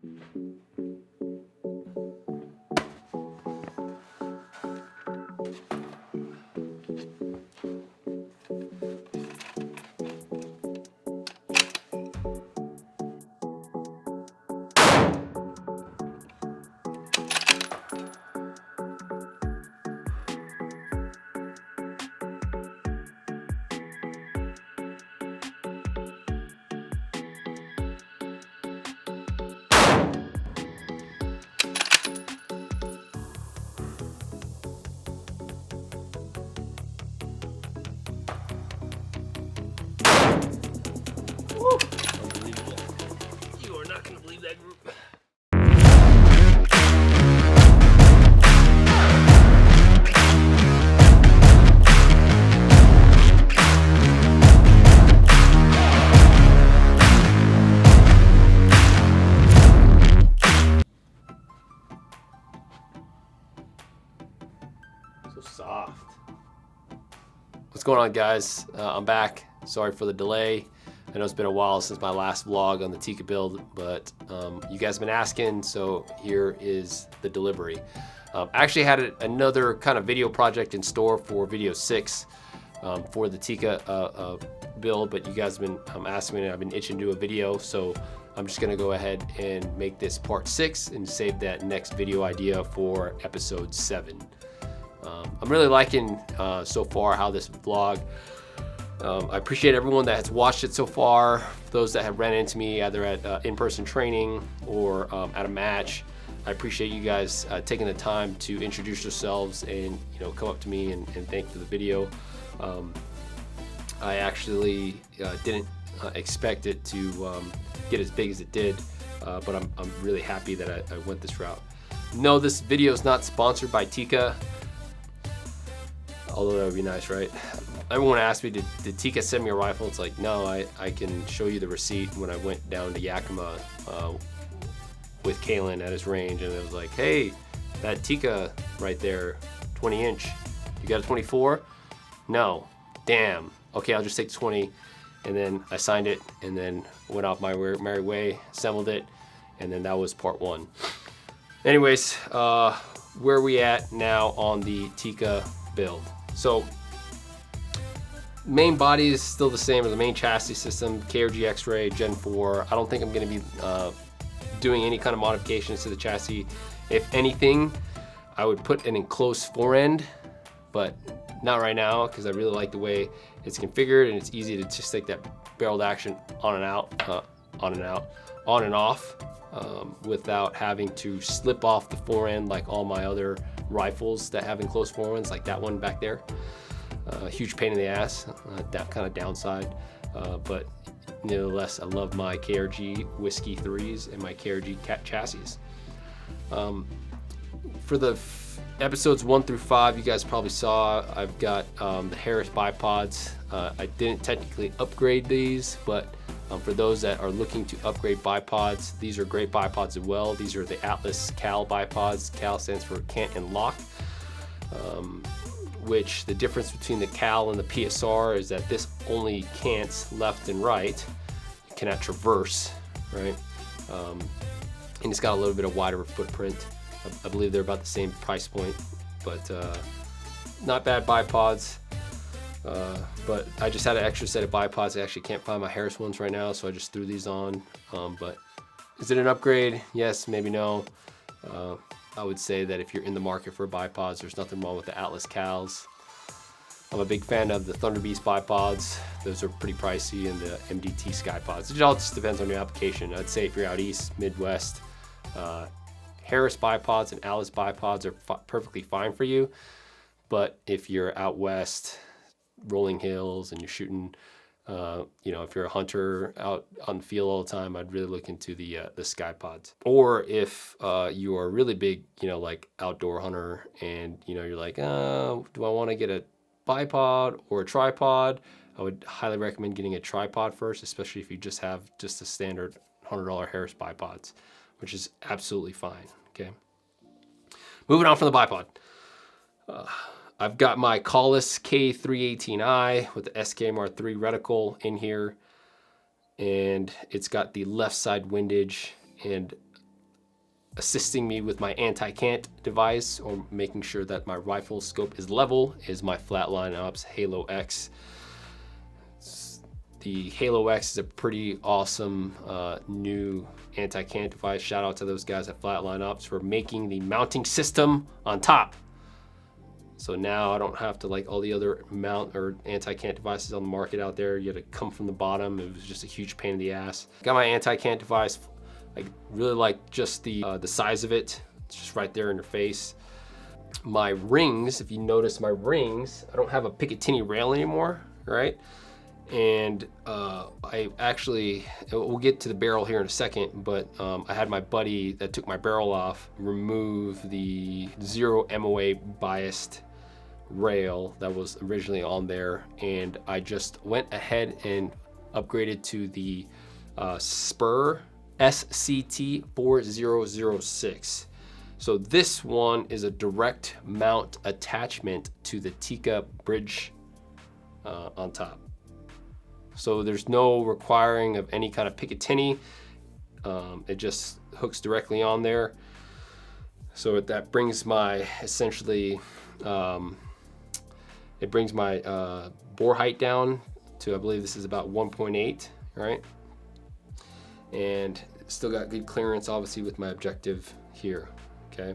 Unbelievable. You are not going to believe that group. So soft. What's going on, guys? I'm back. Sorry for the delay. I know it's been a while since my last vlog on the Tikka build, but you guys have been asking, so here is the delivery. I actually had another kind of video project in store for video 6 for the Tikka build, but you guys have been asking me, and I've been itching to do a video, so I'm just gonna go ahead and make this part 6 and save that next video idea for episode 7. I'm really liking so far how this vlog, I appreciate everyone that has watched it so far, those that have ran into me either at in-person training or at a match. I appreciate you guys taking the time to introduce yourselves and come up to me and thank for the video. I actually didn't expect it to get as big as it did, but I'm really happy that I went this route. No, this video is not sponsored by Tikka, although that would be nice, right? Everyone asked me, did Tikka send me a rifle? It's like, no, I can show you the receipt when I went down to Yakima with Kalen at his range, and it was like, hey, that Tikka right there, 20 inch, you got a 24? No, damn, okay, I'll just take 20, and then I signed it, and then went off my merry way, assembled it, and then that was part 1. Anyways, where are we at now on the Tikka build? So, main body is still the same as the main chassis system, KRG X-Ray Gen 4. I don't think I'm going to be doing any kind of modifications to the chassis. If anything, I would put an enclosed forend, but not right now because I really like the way it's configured, and it's easy to just take that barreled action on and out, on and off, without having to slip off the forend like all my other rifles that have enclosed forends, like that one back there. Huge pain in the ass, that kind of downside, but nevertheless, I love my KRG Whiskey 3s and my KRG chassis. For the episodes 1 through 5, you guys probably saw I've got the Harris bipods. I didn't technically upgrade these, but for those that are looking to upgrade bipods, these are great bipods as well. These are the Atlas Cal bipods. Cal stands for Cant and Lock. Which the difference between the Cal and the PSR is that this only cants left and right. You cannot traverse, right? And it's got a little bit of wider footprint. I believe they're about the same price point, but not bad bipods. But I just had an extra set of bipods. I actually can't find my Harris ones right now, so I just threw these on. But is it an upgrade? Yes, maybe no. I would say that if you're in the market for bipods, there's nothing wrong with the Atlas Cals. I'm a big fan of the Thunder Beast bipods. Those are pretty pricey, and the MDT Skypods. It all just depends on your application. I'd say if you're out east, Midwest, Harris bipods and Atlas bipods are perfectly fine for you. But if you're out west, rolling hills, and you're shooting, if you're a hunter out on the field all the time, I'd really look into the Skypods. Or if you are a really big, like outdoor hunter, and you're like, do I want to get a bipod or a tripod? I would highly recommend getting a tripod first, especially if you just have a standard $100 Harris bipods, which is absolutely fine. Okay. Moving on from the bipod. I've got my Kahles K318i with the SKMR3 reticle in here, and it's got the left side windage, and assisting me with my anti-cant device, or making sure that my rifle scope is level, is my Flatline Ops Halo X. The Halo X is a pretty awesome new anti-cant device. Shout out to those guys at Flatline Ops for making the mounting system on top. So now I don't have to, like all the other mount or anti-cant devices on the market out there, you had to come from the bottom. It was just a huge pain in the ass. Got my anti-cant device. I really like just the size of it. It's just right there in your face. My rings, if you notice my rings, I don't have a Picatinny rail anymore, right? And I actually, we'll get to the barrel here in a second, but I had my buddy that took my barrel off remove the 0 MOA biased rail that was originally on there, and I just went ahead and upgraded to the Spuhr SCT 4006. So this one is a direct mount attachment to the Tikka bridge on top. So there's no requiring of any kind of Picatinny. It just hooks directly on there. So that brings my, essentially, it brings my bore height down to, I believe this is about 1.8, right? And still got good clearance, obviously, with my objective here, okay?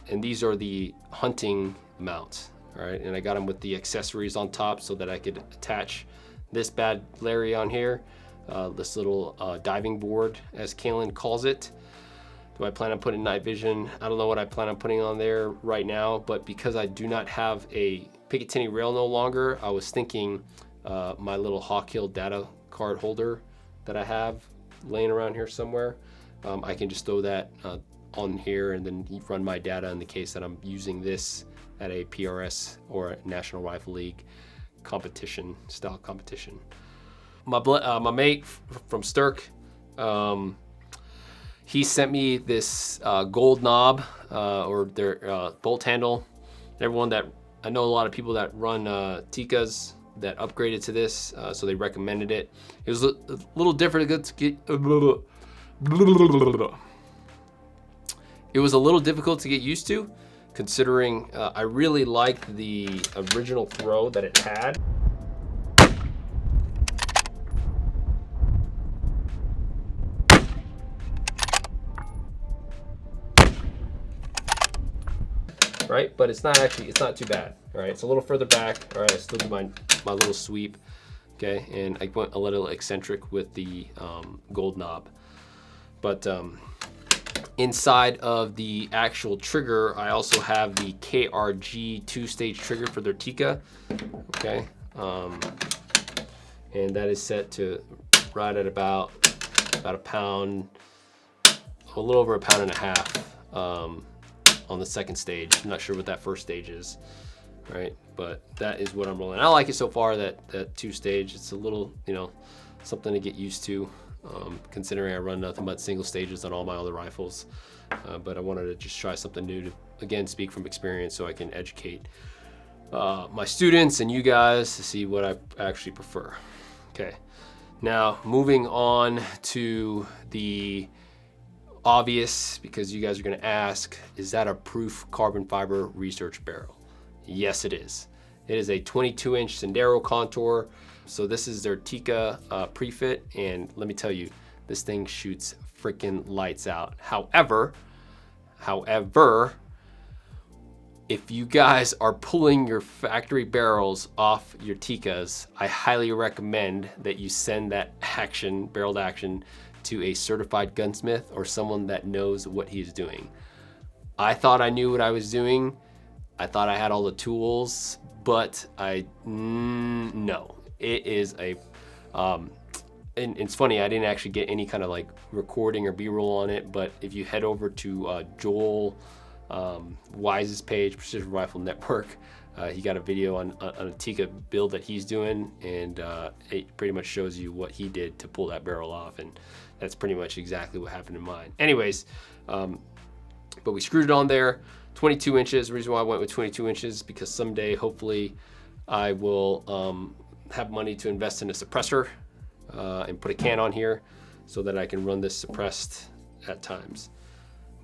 And these are the hunting mounts, all right? And I got them with the accessories on top so that I could attach this bad Larry on here, this little diving board, as Kalen calls it. Do I plan on putting night vision? I don't know what I plan on putting on there right now, but because I do not have a Picatinny rail no longer, I was thinking my little Hawk Hill data card holder that I have laying around here somewhere, I can just throw that on here and then run my data in the case that I'm using this at a PRS or a National Rifle League competition, style competition. My mate from Stirk, he sent me this gold knob or their bolt handle. Everyone that, I know a lot of people that run Tikkas that upgraded to this, so they recommended it. It was a little different to get, it was a little difficult to get used to, considering I really liked the original throw that it had. Right, but it's not too bad. All right, it's a little further back. All right, I still do my little sweep, okay, and I went a little eccentric with the gold knob. But inside of the actual trigger, I also have the Krg 2 Stage Trigger for their Tikka, okay, and that is set to right at about a pound, a little over 1.5 pounds. On the second stage. I'm not sure what that first stage is, right? But that is what I'm rolling. I like it so far, that 2 stage. It's a little, you know, something to get used to, considering I run nothing but single stages on all my other rifles. But I wanted to just try something new to, again, speak from experience so I can educate my students and you guys to see what I actually prefer. Okay, now moving on to the obvious, because you guys are going to ask, is that a proof carbon fiber research barrel? Yes, it is. It is a 22-inch Sendero contour. So this is their Tikka pre-fit, and let me tell you, this thing shoots freaking lights out. However, if you guys are pulling your factory barrels off your Tikkas, I highly recommend that you send that action, barreled action, to a certified gunsmith or someone that knows what he's doing. I thought I knew what I was doing. I thought I had all the tools, but no. It is a, and it's funny, I didn't actually get any kind of like recording or B-roll on it, but if you head over to Joel Wise's page, Precision Rifle Network, he got a video on a Tikka build that he's doing, and it pretty much shows you what he did to pull that barrel off, and that's pretty much exactly what happened in mine. Anyways, but we screwed it on there, 22 inches. The reason why I went with 22 inches, because someday, hopefully, I will have money to invest in a suppressor and put a can on here so that I can run this suppressed at times.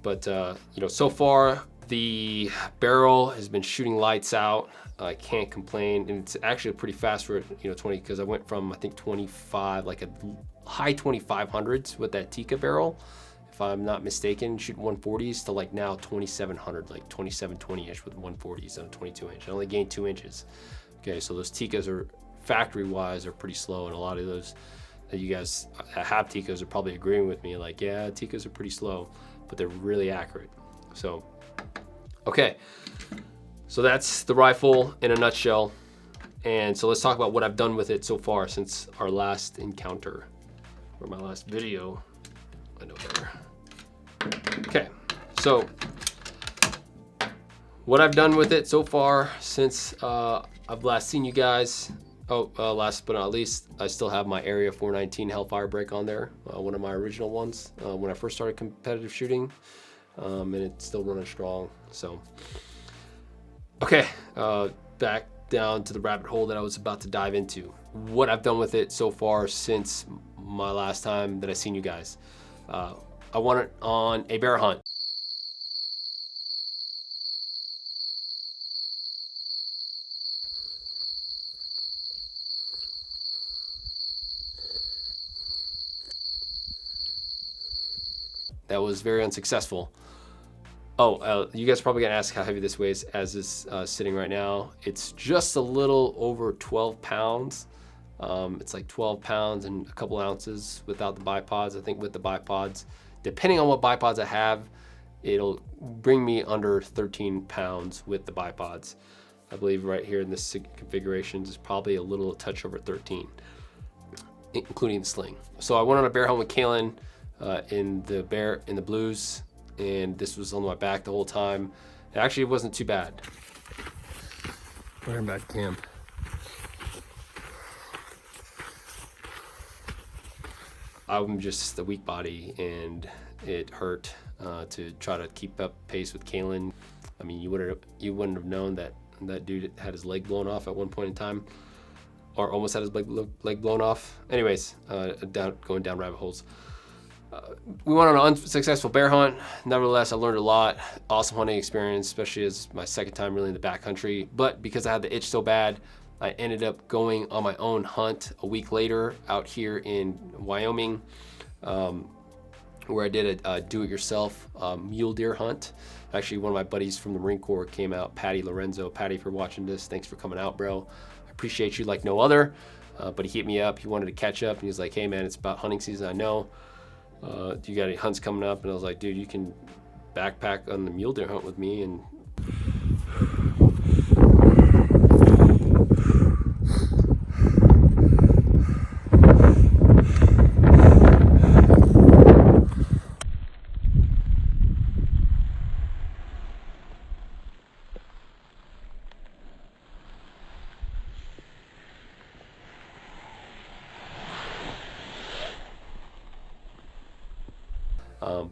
But you know, so far the barrel has been shooting lights out. I can't complain, and it's actually pretty fast for, you know, 20, because I went from, I think 25, like a high 2500s with that Tikka barrel, if I'm not mistaken, shooting 140s, to like now 2700, like 2720-ish with 140s on a 22-inch. I only gained 2 inches. Okay, so those Tikkas are, factory-wise, are pretty slow, and a lot of those that you guys have Tikkas are probably agreeing with me, like, yeah, Tikkas are pretty slow, but they're really accurate. So, okay. So that's the rifle in a nutshell. And so let's talk about what I've done with it so far since our last encounter, or my last video. I know better. Okay, so what I've done with it so far since I've last seen you guys. Last but not least, I still have my Area 419 Hellfire brake on there, one of my original ones when I first started competitive shooting, and it's still running strong. So, okay, back down to the rabbit hole that I was about to dive into. What I've done with it so far since my last time that I seen you guys. I went it on a bear hunt. That was very unsuccessful. You guys are probably gonna ask how heavy this weighs as is sitting right now. It's just a little over 12 pounds. It's like 12 pounds and a couple ounces without the bipods. I think with the bipods, depending on what bipods I have, it'll bring me under 13 pounds with the bipods. I believe right here in this configuration is probably a little touch over 13, including the sling. So I went on a bear hunt with Kalen in the blues, and this was on my back the whole time. It wasn't too bad. We're back to camp. I'm just a weak body, and it hurt to try to keep up pace with Kalen. I mean, you wouldn't have known that that dude had his leg blown off at one point in time, or almost had his leg blown off. Anyways, going down rabbit holes. We went on an unsuccessful bear hunt. Nevertheless, I learned a lot. Awesome hunting experience, especially as my second time really in the backcountry. But because I had the itch so bad, I ended up going on my own hunt a week later out here in Wyoming, where I did a do-it-yourself mule deer hunt. Actually, one of my buddies from the Marine Corps came out, Patty Lorenzo. Patty, if you're watching this, thanks for coming out, bro. I appreciate you like no other. But he hit me up. He wanted to catch up, and he was like, hey, man, it's about hunting season, I know. Do you got any hunts coming up? And I was like, dude, you can backpack on the mule deer hunt with me. And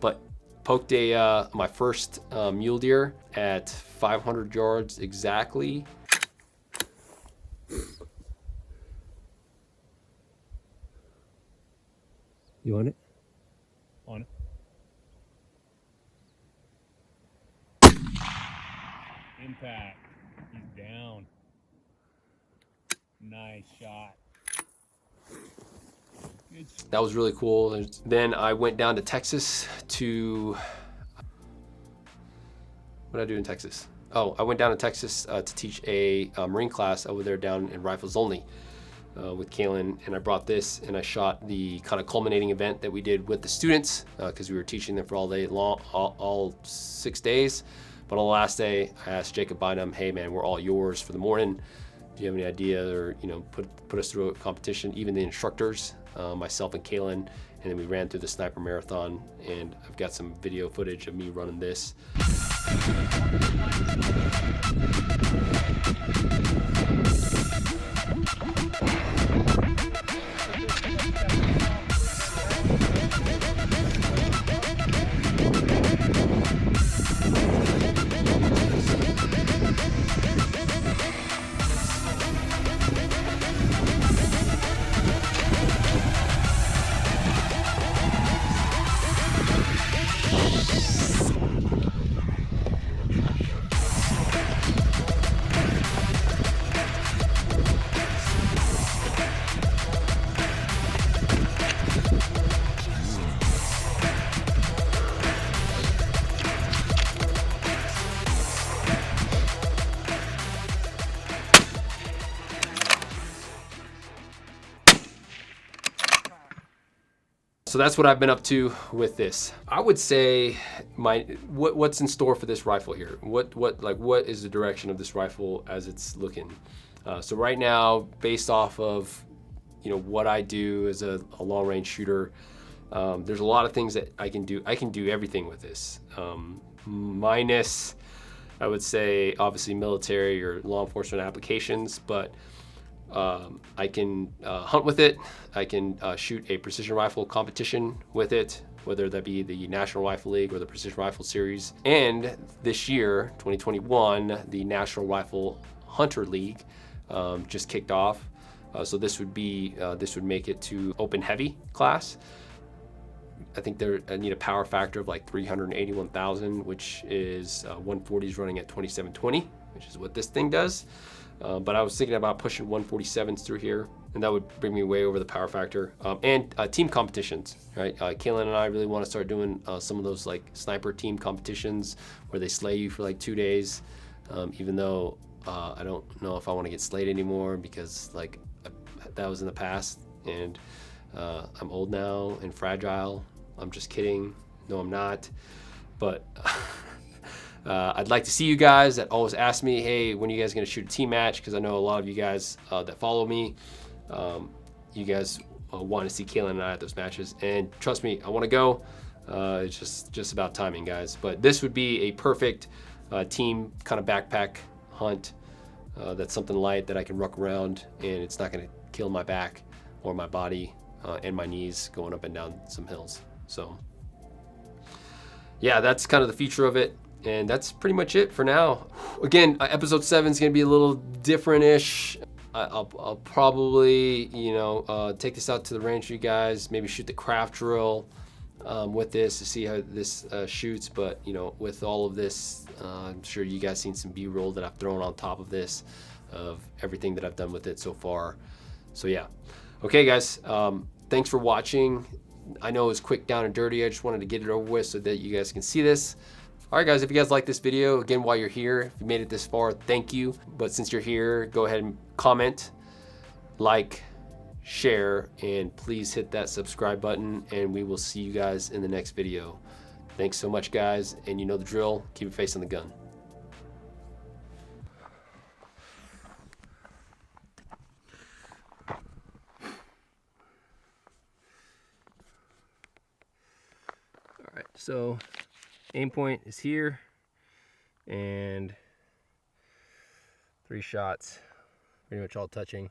but poked my first mule deer at 500 yards exactly. You want it? On it. Impact. He's down. Nice shot. That was really cool. Then I went down to Texas to, what did I do in Texas? I went down to Texas to teach a Marine class over there down in Rifles Only with Kalen, and I brought this and I shot the kind of culminating event that we did with the students because we were teaching them for all day long, all 6 days. But on the last day, I asked Jacob Bynum, hey man, we're all yours for the morning. Do you have any idea, or put us through a competition? Even the instructors, myself and Kalen, and then we ran through the sniper marathon, and I've got some video footage of me running this. so that's what I've been up to with this. I would say what's in store for this rifle here. What is the direction of this rifle as it's looking? So right now, based off of what I do as a long range shooter, there's a lot of things that I can do. I can do everything with this, minus, I would say, obviously military or law enforcement applications, but I can hunt with it. I can shoot a precision rifle competition with it, whether that be the National Rifle League or the Precision Rifle Series. And this year, 2021, the National Rifle Hunter League just kicked off. So this would make it to open heavy class. I think I need a power factor of like 381,000, which is 140s running at 2720, which is what this thing does. But I was thinking about pushing 147s through here, and that would bring me way over the power factor. And team competitions, right? Kaylin and I really want to start doing some of those like sniper team competitions where they slay you for like 2 days. Even though I don't know if I want to get slayed anymore, because like that was in the past, and I'm old now and fragile. I'm just kidding. No, I'm not. But I'd like to see you guys that always ask me, hey, when are you guys going to shoot a team match? Because I know a lot of you guys that follow me, you guys want to see Kaylin and I at those matches. And trust me, I want to go. It's just about timing, guys. But this would be a perfect team kind of backpack hunt. That's something light that I can ruck around, and it's not going to kill my back or my body and my knees going up and down some hills. So yeah, that's kind of the future of it. And that's pretty much it for now. Again, episode 7 is going to be a little different-ish. I'll probably, take this out to the range for you guys, maybe shoot the craft drill with this to see how this shoots. But, with all of this, I'm sure you guys seen some B-roll that I've thrown on top of this, of everything that I've done with it so far. So, yeah. Okay, guys, thanks for watching. I know it was quick, down, and dirty. I just wanted to get it over with so that you guys can see this. All right, guys, if you guys like this video, again, while you're here, if you made it this far, thank you. But since you're here, go ahead and comment, like, share, and please hit that subscribe button, and we will see you guys in the next video. Thanks so much, guys, and you know the drill. Keep your face on the gun. All right, so aim point is here, and 3 shots, pretty much all touching.